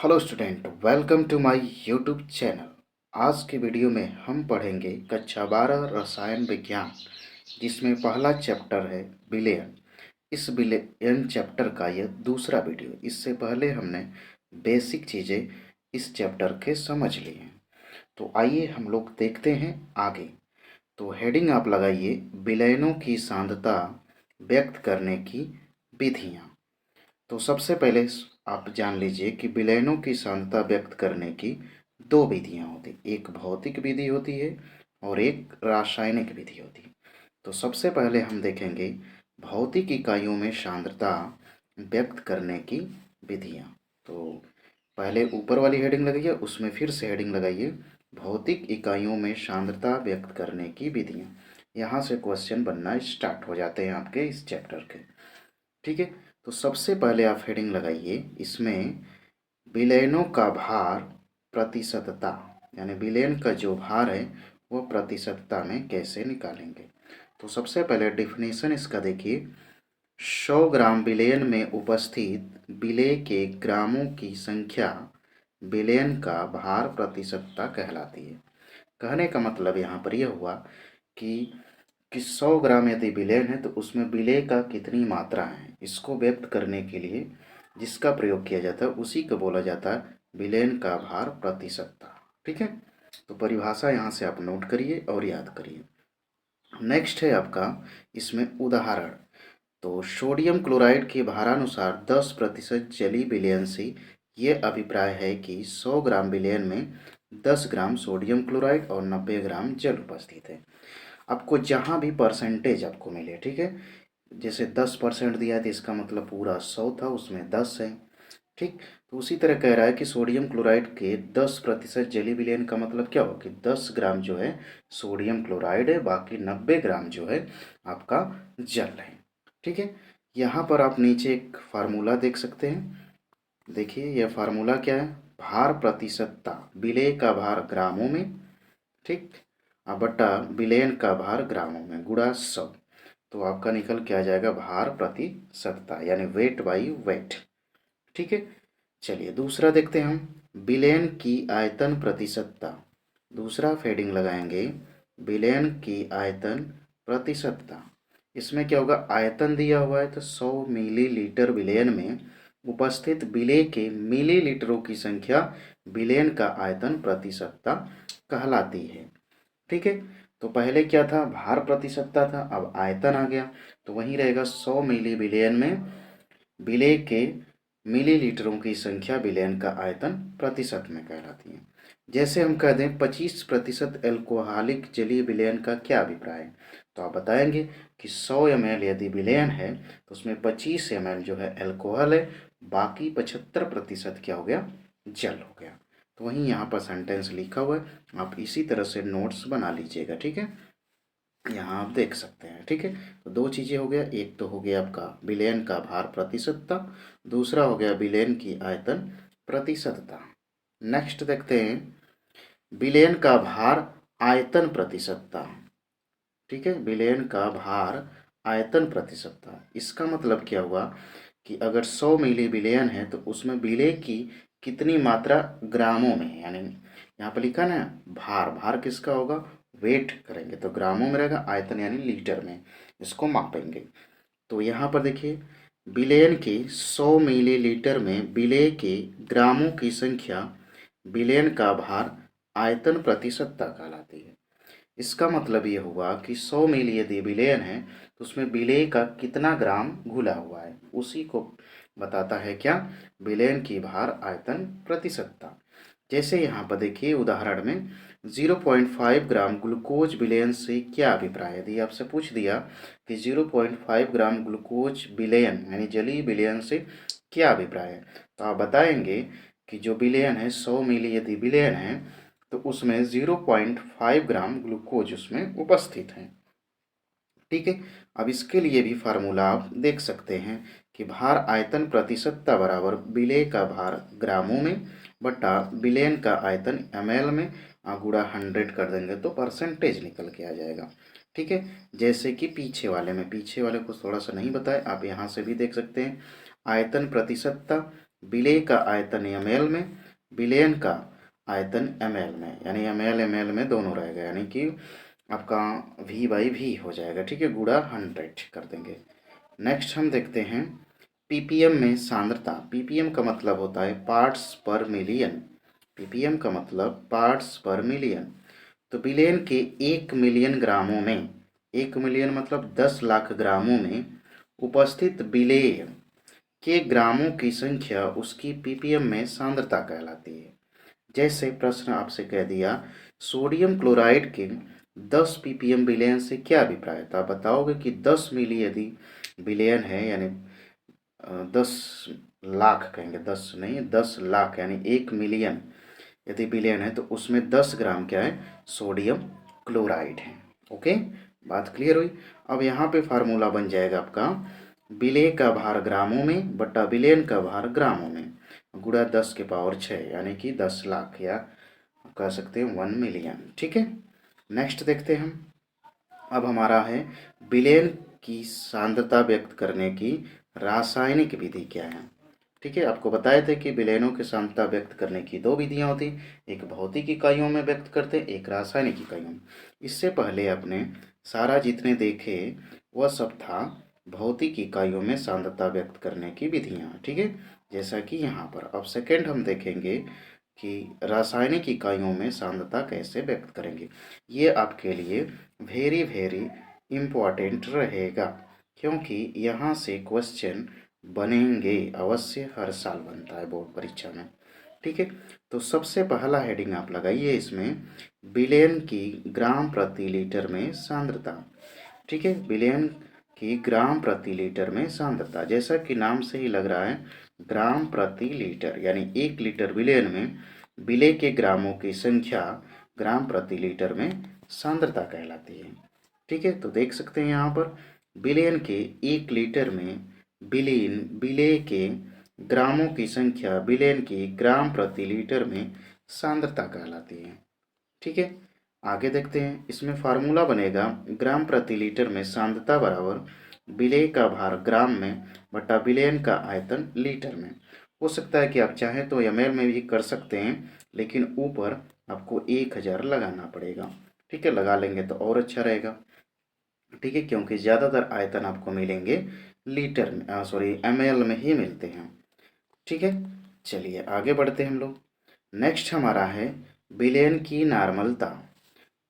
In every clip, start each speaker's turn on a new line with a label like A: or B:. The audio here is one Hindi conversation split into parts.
A: Hello student, welcome to my YouTube channel. आज के वीडियो में हम पढ़ेंगे कक्षा 12 रसायन विज्ञान, जिसमें पहला चैप्टर है विलयन। इस विलयन चैप्टर का यह दूसरा वीडियो। इससे पहले हमने बेसिक चीज़ें इस चैप्टर के समझ ली हैं। तो आइए हम लोग देखते हैं आगे। तो हेडिंग आप लगाइए, विलयनों की सांद्रता व्यक्त करने की विधियाँ। तो सबसे पहले आप जान लीजिए कि विलयनों की सांद्रता व्यक्त करने की दो विधियां होती, एक भौतिक विधि होती है और एक रासायनिक विधि होती है। तो सबसे पहले हम देखेंगे भौतिक इकाइयों में सांद्रता व्यक्त करने की विधियां। तो पहले ऊपर वाली हेडिंग लगाइए, उसमें फिर से हेडिंग लगाइए, भौतिक इकाइयों में सांद्रता व्यक्त करने की विधियां। यहाँ से क्वेश्चन बनना स्टार्ट हो जाते हैं आपके इस चैप्टर के। ठीक है। तो सबसे पहले आप हेडिंग लगाइए, इसमें विलयनों का भार प्रतिशतता, यानी विलयन का जो भार है वो प्रतिशतता में कैसे निकालेंगे। तो सबसे पहले डिफिनेशन इसका देखिए, 100 ग्राम विलयन में उपस्थित विलेय के ग्रामों की संख्या विलयन का भार प्रतिशतता कहलाती है। कहने का मतलब यहाँ पर यह हुआ कि 100 ग्राम यदि विलयन है तो उसमें विलेय का कितनी मात्रा है, इसको व्यक्त करने के लिए जिसका प्रयोग किया जाता है उसी को बोला जाता है विलयन का भार प्रतिशतता। ठीक है। तो परिभाषा यहाँ से आप नोट करिए और याद करिए। नेक्स्ट है आपका इसमें उदाहरण। तो सोडियम क्लोराइड के भारानुसार 10% जलीय विलयन से ये अभिप्राय है कि 100 ग्राम विलयन में 10 ग्राम सोडियम क्लोराइड और 90 ग्राम जल उपस्थित है। आपको जहाँ भी परसेंटेज आपको मिले, ठीक है, जैसे 10% दिया है तो इसका मतलब पूरा 100 था, उसमें 10 है। ठीक। तो उसी तरह कह रहा है कि सोडियम क्लोराइड के 10% जलीय विलयन का मतलब क्या हो कि 10 ग्राम जो है सोडियम क्लोराइड है, बाकी 90 ग्राम जो है आपका जल है। ठीक है। यहाँ पर आप नीचे एक फार्मूला देख सकते हैं। देखिए यह फार्मूला क्या है, भार प्रतिशतता, विलेय का भार ग्रामों में, ठीक, बटा विलयन का भार ग्रामों में गुणा 100। तो आपका निकल के आ जाएगा भार प्रतिशतता, यानी वेट बाई वेट। ठीक है। चलिए दूसरा देखते हैं हम, विलयन की आयतन प्रतिशतता। दूसरा फेडिंग लगाएंगे, विलयन की आयतन प्रतिशतता। इसमें क्या होगा, आयतन दिया हुआ है तो 100 मिलीलीटर विलयन में उपस्थित विलेय के मिलीलीटरों की संख्या विलयन का आयतन प्रतिशतता कहलाती है। ठीक है। तो पहले क्या था, भार प्रतिशतता था, अब आयतन आ गया तो वही रहेगा 100 मिली विलयन में विलेय के मिलीलीटरों की संख्या विलयन का आयतन प्रतिशत में कहलाती है। जैसे हम कह दें 25% एल्कोहलिक जलीय विलयन का क्या अभिप्राय है, तो आप बताएंगे कि 100 ml यदि विलयन है तो उसमें 25 ml जो है एल्कोहल है, बाकी 75% क्या हो गया, जल हो गया। तो वहीं यहाँ पर सेंटेंस लिखा हुआ है, आप इसी तरह से नोट्स बना लीजिएगा। ठीक है, यहाँ आप देख सकते हैं। ठीक है। तो दो चीज़ें हो गया, एक तो हो गया आपका विलयन का भार प्रतिशतता, दूसरा हो गया विलयन की आयतन प्रतिशतता। नेक्स्ट देखते हैं विलयन का भार आयतन प्रतिशतता। ठीक है, विलयन का भार आयतन प्रतिशतता, इसका मतलब क्या हुआ कि अगर 100 मिली विलयन है तो उसमें विलेय की कितनी मात्रा ग्रामों में है, यानी यहाँ पर लिखा ना भार, भार किसका होगा, वेट करेंगे तो ग्रामों में रहेगा, आयतन यानी लीटर में, इसको मापेंगे। तो यहाँ पर देखिए विलयन के 100 मिलीलीटर में विलेय के ग्रामों की संख्या विलयन का भार आयतन प्रतिशतता कहलाती है। इसका मतलब ये हुआ कि 100 मिली यदि विलयन है तो उसमें विलेय का कितना ग्राम घुला हुआ है, उसी को बताता है क्या, विलयन की भार आयतन प्रतिशतता। जैसे यहाँ पर देखिए उदाहरण में 0.5 ग्राम ग्लूकोज विलयन से क्या अभिप्राय है। यदि आपसे पूछ दिया कि 0.5 ग्राम ग्लूकोज विलयन यानी जलीय विलयन से क्या अभिप्राय है, तो आप बताएंगे कि जो विलयन है 100 मिली यदि विलयन है तो उसमें 0.5 ग्राम ग्लूकोज उसमें उपस्थित है। ठीक है। अब इसके लिए भी फार्मूला आप देख सकते हैं कि भार आयतन प्रतिशतता बराबर विलेय का भार ग्रामों में बटा विलयन का आयतन ml में गुणा 100 कर देंगे तो परसेंटेज निकल के आ जाएगा। ठीक है। जैसे कि पीछे वाले में, पीछे वाले को थोड़ा सा नहीं बताए, आप यहाँ से भी देख सकते हैं, आयतन प्रतिशतता विलेय का आयतन ml में, विलयन का आयतन ml में, यानी ml में दोनों रहेगा, यानी कि आपका V/V हो जाएगा। ठीक है, गुणा 100 कर देंगे। नेक्स्ट हम देखते हैं ppm में सांद्रता। ppm का मतलब होता है पार्ट्स पर मिलियन। ppm का मतलब पार्ट्स पर मिलियन। तो विलयन के 1 मिलियन ग्रामों में, 1 मिलियन मतलब 10 लाख ग्रामों में उपस्थित विलेय के ग्रामों की संख्या उसकी ppm में सांद्रता कहलाती है। जैसे प्रश्न आपसे कह दिया सोडियम क्लोराइड के 10 ppm विलयन से क्या अभिप्राय है, तो आप बताओगे कि 10 मिली यदि विलयन है, यानी 10 लाख कहेंगे, 10 नहीं 10 लाख, यानी 1 मिलियन यदि विलयन है तो उसमें 10 ग्राम क्या है, सोडियम क्लोराइड है। ओके, बात क्लियर हुई। अब यहाँ पे फार्मूला बन जाएगा आपका विलेय का भार ग्रामों में बटा विलयन का भार ग्रामों में गुणा 10⁶, यानी कि 10 लाख, या कह सकते हैं 1 मिलियन। ठीक है, नेक्स्ट देखते हैं हम। अब हमारा है विलयन की सांद्रता व्यक्त करने की रासायनिक विधि क्या है। ठीक है, आपको बताए थे कि विलयनों की सांद्रता व्यक्त करने की दो विधियां होती, एक भौतिक इकाइयों में व्यक्त करते, एक रासायनिक इकाइयों में। इससे पहले अपने सारा जितने देखे वह सब था भौतिक इकाइयों में सांद्रता व्यक्त करने की विधियां। ठीक है, जैसा कि यहाँ पर। अब सेकेंड हम देखेंगे कि रासायनिक इकाइयों में सांद्रता कैसे व्यक्त करेंगे। ये आपके लिए वेरी वेरी इम्पॉर्टेंट रहेगा, क्योंकि यहाँ से क्वेश्चन बनेंगे अवश्य, हर साल बनता है बोर्ड परीक्षा में। ठीक है, तो सबसे पहला हेडिंग आप लगाइए इसमें, विलयन की ग्राम प्रति लीटर में सांद्रता। ठीक है, विलयन की ग्राम प्रति लीटर में सांद्रता, जैसा कि नाम से ही लग रहा है ग्राम प्रति लीटर, यानी 1 लीटर विलयन में विलेय के ग्रामों की संख्या ग्राम प्रति लीटर में सांद्रता कहलाती है। ठीक है, तो देख सकते हैं यहाँ पर विलयन के 1 लीटर में विलेय के ग्रामों की संख्या विलयन की ग्राम प्रति लीटर में सांद्रता कहलाती है। ठीक है, आगे देखते हैं। इसमें फार्मूला बनेगा ग्राम प्रति लीटर में सांद्रता बराबर विलेय का भार ग्राम में बटा विलयन का आयतन लीटर में। हो सकता है कि आप चाहें तो ml में भी कर सकते हैं, लेकिन ऊपर आपको 1000 लगाना पड़ेगा। ठीक है, लगा लेंगे तो और अच्छा रहेगा। ठीक है, क्योंकि ज़्यादातर आयतन आपको मिलेंगे लीटर में, ml में ही मिलते हैं। ठीक है, चलिए आगे बढ़ते हैं हम लोग। नेक्स्ट हमारा है विलयन की नार्मलता।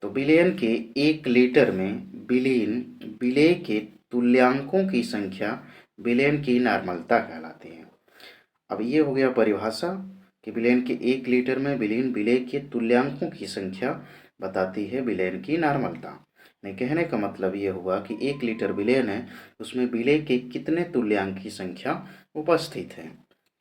A: तो विलयन के 1 लीटर में विलेय के तुल्यांकों की संख्या विलयन की नार्मलता कहलाती है। अब ये हो गया परिभाषा कि विलयन के 1 लीटर में विलेय के तुल्यांकों की संख्या बताती है विलयन की नार्मलता। नहीं, कहने का मतलब ये हुआ कि 1 लीटर विलयन है, उसमें विलेय के कितने तुल्यांक की संख्या उपस्थित है।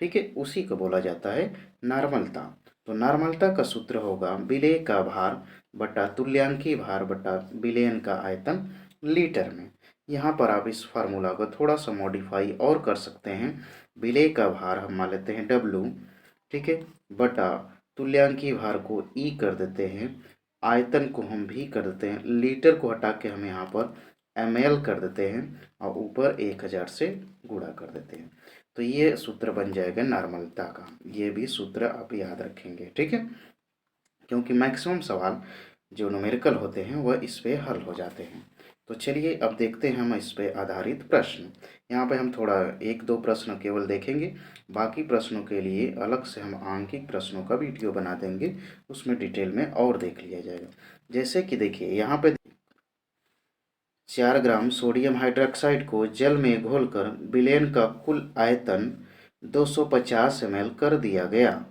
A: ठीक है, उसी को बोला जाता है नार्मलता। तो नार्मलता का सूत्र होगा विलेय का भार बटा तुल्यांकी भार बटा विलयन का आयतन लीटर में। यहाँ पर आप इस फार्मूला को थोड़ा सा मॉडिफाई और कर सकते हैं। विलेय का भार हम मान लेते हैं W, ठीक है, बटा तुल्यांकी भार को E कर देते हैं, आयतन को हम भी कर देते हैं, लीटर को हटा के हम यहाँ पर ml कर देते हैं और ऊपर 1000 से गुणा कर देते हैं। तो ये सूत्र बन जाएगा नार्मलता का। ये भी सूत्र आप याद रखेंगे। ठीक है, क्योंकि मैक्सिमम सवाल जो न्यूमेरिकल होते हैं वह इस पे हल हो जाते हैं। तो चलिए अब देखते हैं हम इस पे आधारित प्रश्न। यहाँ पे हम थोड़ा 1-2 प्रश्न केवल देखेंगे, बाकी प्रश्नों के लिए अलग से हम आंकिक प्रश्नों का वीडियो बना देंगे, उसमें डिटेल में और देख लिया जाएगा। जैसे कि देखिए यहाँ पे 4 ग्राम सोडियम हाइड्रोक्साइड को जल में घोलकर विलयन का कुल आयतन 250 ml कर दिया गया।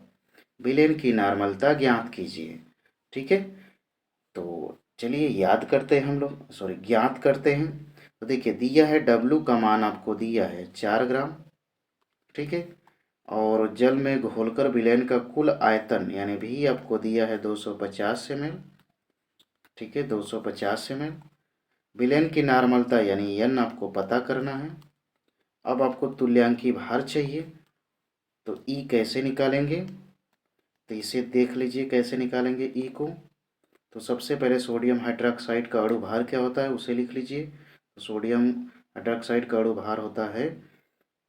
A: विलयन की नार्मलता ज्ञात कीजिए। ठीक है, तो चलिए याद करते हैं हम लोग, ज्ञात करते हैं। तो देखिए दिया है W का मान आपको दिया है 4 ग्राम। ठीक है, और जल में घोलकर विलयन का कुल आयतन यानी भी आपको दिया है 250 ml। ठीक है, 250 ml। विलयन की नार्मलता यानी N आपको पता करना है। अब आपको तुल्यांकी भार चाहिए, तो E कैसे निकालेंगे, तो इसे देख लीजिए कैसे निकालेंगे E को। तो सबसे पहले सोडियम हाइड्रोक्साइड का अणु भार क्या होता है उसे लिख लीजिए। तो सोडियम हाइड्रोक्साइड का अणु भार होता है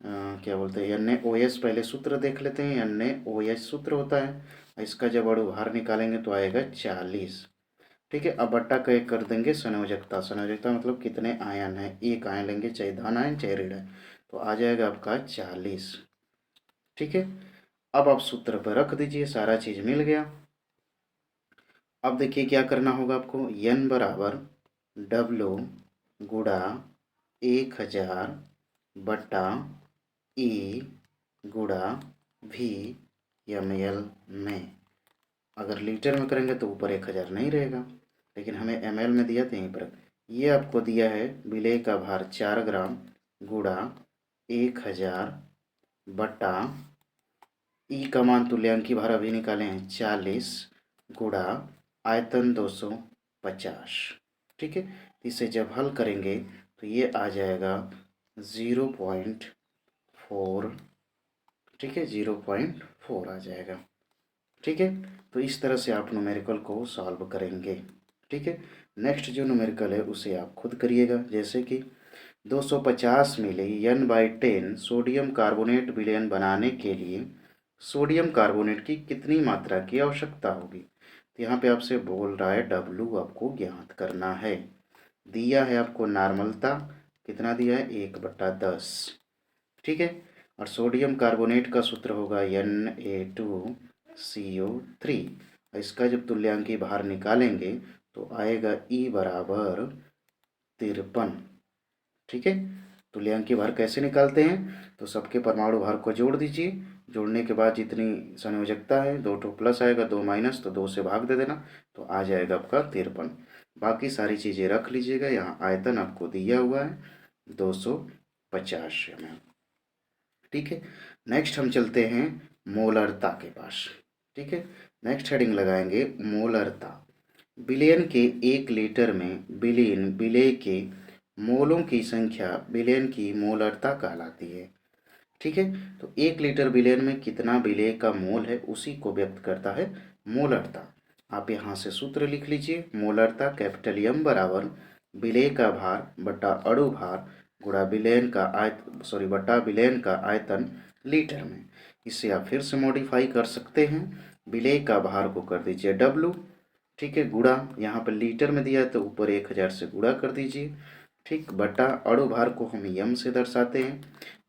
A: क्या बोलते हैं, NaOH पहले सूत्र देख लेते हैं। NaOH सूत्र होता है, इसका जब अणुभार निकालेंगे तो आएगा 40। ठीक है, अब बट्टा का एक कर देंगे संयोजकता। संयोजकता मतलब कितने आयन है, एक आयन लेंगे, चाहे धन आयन चाहे ऋण आयन, तो आ जाएगा आपका 40। ठीक है, अब आप सूत्र पर रख दीजिए, सारा चीज मिल गया। अब देखिए क्या करना होगा आपको, N बराबर W गुड़ा 1000 बट्टा E गुड़ा V ml में। अगर लीटर में करेंगे तो ऊपर 1000 नहीं रहेगा, लेकिन हमें ml में दिया तो यहीं पर। ये आपको दिया है विलेय का भार 4 ग्राम गुड़ा 1000 बट्टा ई का मान तुल्यांकी भार अभी निकाले हैं 40 गुड़ा आयतन 250। ठीक है, इसे जब हल करेंगे तो ये आ जाएगा 0.4। ठीक है, 0.4 आ जाएगा। ठीक है, तो इस तरह से आप न्यूमेरिकल को सॉल्व करेंगे। ठीक है, नेक्स्ट जो न्यूमेरिकल है उसे आप खुद करिएगा। जैसे कि 250 मिली N/10 सोडियम कार्बोनेट विलयन बनाने के लिए सोडियम कार्बोनेट की कितनी मात्रा की आवश्यकता होगी। तो यहाँ पे आपसे बोल रहा है W आपको ज्ञात करना है। दिया है आपको नॉर्मलता, कितना दिया है, 1/10। ठीक है, और सोडियम कार्बोनेट का सूत्र होगा Na2CO3। इसका जब तुल्यांकी भार निकालेंगे तो आएगा E बराबर 53। ठीक है, तुल्यांकी भार कैसे निकालते हैं, तो सबके परमाणु भार को जोड़ दीजिए। जोड़ने के बाद जितनी संयोजकता है, 2 प्लस आएगा 2 माइनस, तो 2 से भाग दे देना, तो आ जाएगा आपका 53। बाकी सारी चीज़ें रख लीजिएगा। यहाँ आयतन आपको दिया हुआ है 250 ml। ठीक है, नेक्स्ट हम चलते हैं मोलरता के पास। ठीक है, नेक्स्ट हेडिंग लगाएंगे मोलरता। विलयन के 1 लीटर में विलीन विलेय के मोलों की संख्या विलयन की मोलरता कहलाती है। ठीक है, तो 1 लीटर विलयन में कितना विलेय का मोल है उसी को व्यक्त करता है मोलरता। आप यहाँ से सूत्र लिख लीजिए, मोलरता कैपिटल M बराबर विलेय का भार बटा अणु भार गुणा विलयन का बटा विलयन का आयतन लीटर में। इसे आप फिर से मॉडिफाई कर सकते हैं, विलेय का भार को कर दीजिए W। ठीक है, गुणा यहाँ पर लीटर में दिया है तो ऊपर 1000 से गुणा कर दीजिए। ठीक, बटा अणु भार को हम M से दर्शाते हैं,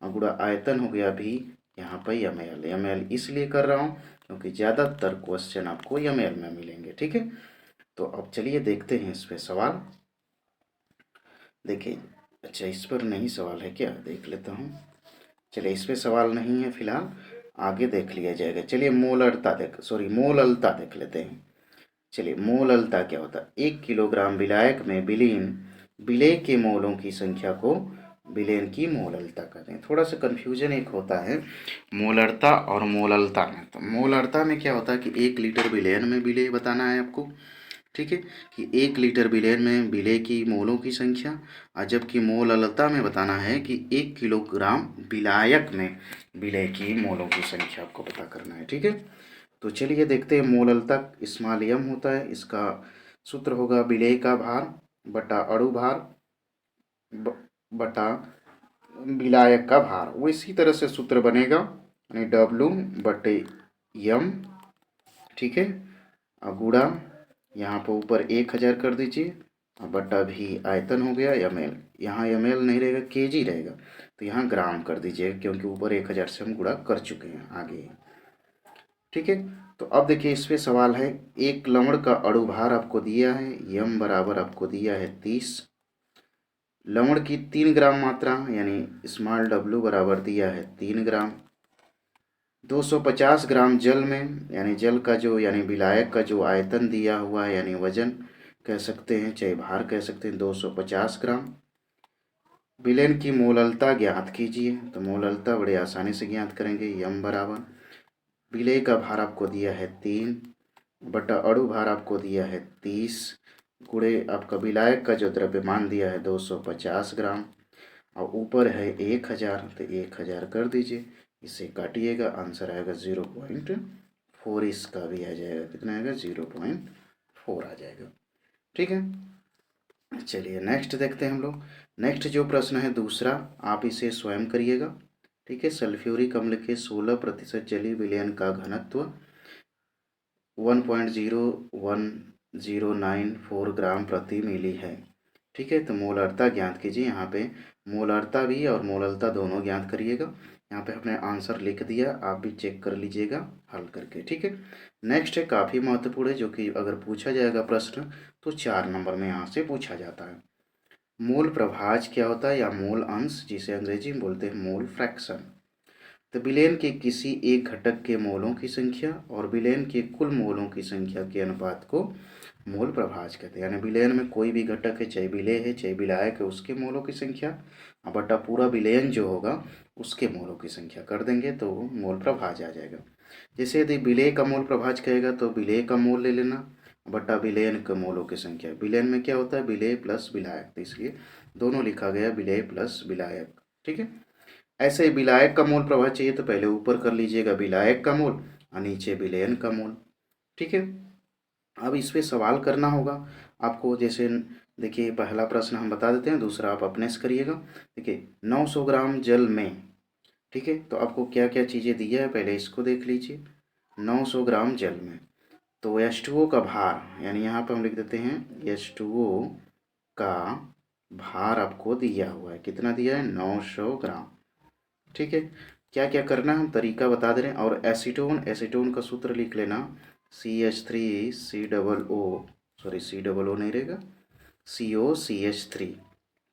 A: और गुणा आयतन हो गया भी यहाँ पर ml इसलिए कर रहा हूँ क्योंकि ज़्यादातर क्वेश्चन आपको ml में मिलेंगे। ठीक है, तो अब चलिए देखते हैं इस पे सवाल। देखिए, अच्छा इस पर नहीं सवाल है क्या, देख लेता हूँ। चलिए इस पे सवाल नहीं है फिलहाल, आगे देख लिया जाएगा। चलिए मोललता देख लेते हैं। चलिए मोललता क्या होता है, 1 किलोग्राम विलायक में विलीन विलेय के मोलों की संख्या को विलयन की मोललता कहते हैं। थोड़ा सा कन्फ्यूजन एक होता है मोलरता और मोललता में। तो मोलरता में क्या होता है कि 1 लीटर विलयन में विलेय बताना है आपको। ठीक है, कि 1 लीटर विलयन में विलेय की मोलों की संख्या, और जबकि मोललता में बताना है कि 1 किलोग्राम विलायक में विलेय की मोलों की संख्या आपको पता करना है। ठीक है, तो चलिए देखते हैं। मोललता स्मॉल m होता है, इसका सूत्र होगा विलेय का भार बटा अणु भार बटा विलायक का भार। वो इसी तरह से सूत्र बनेगा, यानी W/M। ठीक है, और गुणा यहाँ पर ऊपर 1000 कर दीजिए, और बटा भी आयतन हो गया ml। यहाँ ml नहीं रहेगा, kg रहेगा, तो यहाँ ग्राम कर दीजिए क्योंकि ऊपर 1000 से हम गुणा कर चुके हैं आगे। ठीक है, तो अब देखिए इस पे सवाल है, एक लवण का अणु भार आपको दिया है M बराबर आपको दिया है 30। लवण की 3 ग्राम मात्रा यानी स्मॉल w बराबर दिया है 3 ग्राम। 250 ग्राम जल में यानी जल का जो यानी विलायक का जो आयतन दिया हुआ है यानी वजन कह सकते हैं चाहे भार कह सकते हैं 250 ग्राम। विलयन की मोललता ज्ञात कीजिए। तो मोललता बड़े आसानी से ज्ञात करेंगे, M बराबर विलेय का भार आपको दिया है 3 बटा अणु भार आपको दिया है 30 गुणे आपका विलायक का जो द्रव्यमान दिया है 250 ग्राम, और ऊपर है 1000, तो 1000 कर दीजिए। इसे काटिएगा, आंसर आएगा 0.4। इसका भी आ जाएगा, कितना आएगा 0.4 आ जाएगा। ठीक है, चलिए नेक्स्ट देखते हैं हम लोग। नेक्स्ट जो प्रश्न है दूसरा, आप इसे स्वयं करिएगा। ठीक है। सल्फ्यूरिक अम्ल के 16% जलीय विलयन का घनत्व 1.01094 ग्राम प्रति मिली है। ठीक है, तो मोलरता ज्ञात कीजिए। यहाँ पे मोलरता भी और मोललता दोनों ज्ञात करिएगा। यहाँ पे हमने आंसर लिख दिया, आप भी चेक कर लीजिएगा हल करके। ठीक है, नेक्स्ट है काफ़ी महत्वपूर्ण है, जो कि अगर पूछा जाएगा प्रश्न तो 4 नंबर में यहाँ से पूछा जाता है। मोल प्रभाज क्या होता है, या मोल अंश, जिसे अंग्रेजी में बोलते हैं मोल फ्रैक्शन। तो विलयन के किसी एक घटक के मोलों की संख्या और विलयन के कुल मोलों की संख्या के अनुपात को मोल प्रभाज कहते हैं। यानी विलयन में कोई भी घटक है, चाहे विलेय है चाहे विलायक है, उसके मोलों की संख्या बटा पूरा विलयन जो होगा उसके मोलों की संख्या कर देंगे तो मोल प्रभाज आ जाएगा। जैसे यदि विलेय का मोल प्रभाज कहेगा तो विलेय का मोल ले लेना बटा विलयन के मोलों की संख्या। विलयन में क्या होता है, विलेय प्लस विलायक, तो इसलिए दोनों लिखा गया विलेय प्लस विलायक। ठीक है, ऐसे ही विलायक का मोल प्रभाज चाहिए तो पहले ऊपर कर लीजिएगा विलायक का मोल और नीचे विलयन का मोल। ठीक है, अब इस पे सवाल करना होगा आपको। जैसे देखिए पहला प्रश्न हम बता देते हैं, दूसरा आप अपने से करिएगा। देखिए 900 ग्राम जल में, ठीक है, तो आपको क्या क्या चीज़ें दी है पहले इसको देख लीजिए। 900 ग्राम जल में तो H2O का भार, यानी यहाँ पर हम लिख देते हैं H2O का भार आपको दिया हुआ है। कितना दिया है, 900 ग्राम। ठीक है, क्या क्या करना है हम तरीका बता दे रहे हैं। और एसीटोन, एसीटोन का सूत्र लिख लेना, CH3COO, सॉरी COO नहीं रहेगा, COCH3।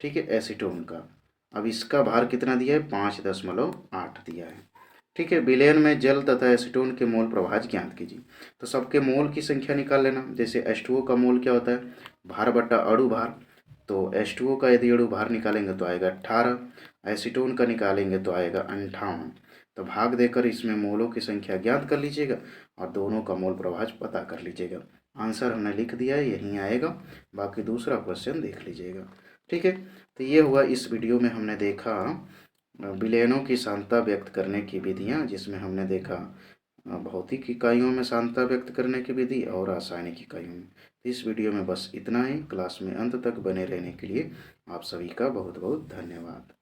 A: ठीक है, एसीटोन का। अब इसका भार कितना दिया है, 5.8 दिया है। ठीक है, विलयन में जल तथा एसीटोन के मोल प्रभाज ज्ञात कीजिए। तो सबके मोल की संख्या निकाल लेना। जैसे H2O का मोल क्या होता है, भार बटा अणु भार, तो H2O का यदि अणु भार निकालेंगे तो आएगा 18, एसीटोन का निकालेंगे तो आएगा 58। तो भाग देकर इसमें मोलों की संख्या ज्ञात कर लीजिएगा और दोनों का मोल प्रभाज पता कर लीजिएगा। आंसर हमने लिख दिया है, यहीं आएगा। बाकी दूसरा क्वेश्चन देख लीजिएगा। ठीक है, तो ये हुआ इस वीडियो में हमने देखा विलयनों की सांद्रता व्यक्त करने की विधियाँ, जिसमें हमने देखा भौतिक इकाइयों में सांद्रता व्यक्त करने की विधि और रासायनिक इकाइयों में। तो इस वीडियो में बस इतना ही। क्लास में अंत तक बने रहने के लिए आप सभी का बहुत बहुत धन्यवाद।